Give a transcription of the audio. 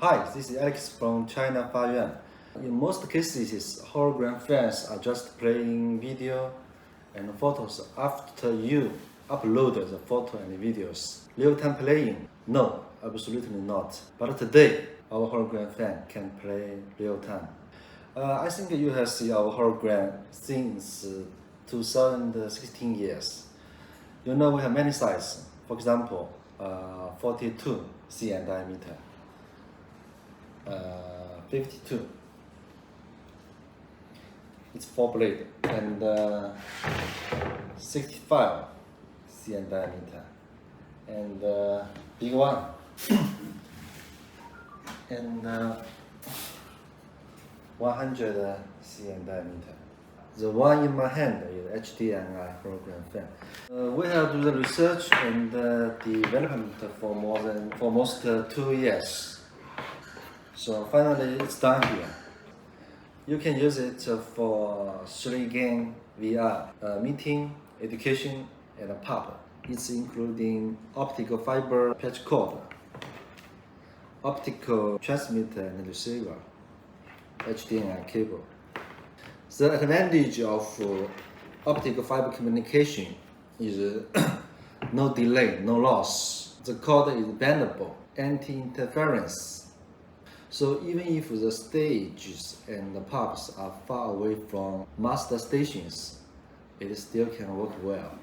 Hi, this is Alex from China, Faryuan. In most cases, hologram fans are just playing video and photos after you upload the photo and videos. Real-time playing? No, absolutely not. But today, our hologram fan can play real-time. I think you have seen our hologram since 2016 years. You know we have many sizes. For example, 42 cm diameter. 52. It's 4 blade and 65 cm diameter and big one and 100 cm diameter. The one in my hand is HDMI hologram fan. We have done the research and development for almost 2 years. So finally it's done here. You can use it for 3-game VR, meeting, education, and pub. It's including optical fiber patch cord, optical transmitter and receiver, HDMI cable. The advantage of optical fiber communication is no delay, no loss. The cord is bendable, anti-interference. So even if the stages and the pubs are far away from master stations, it still can work well.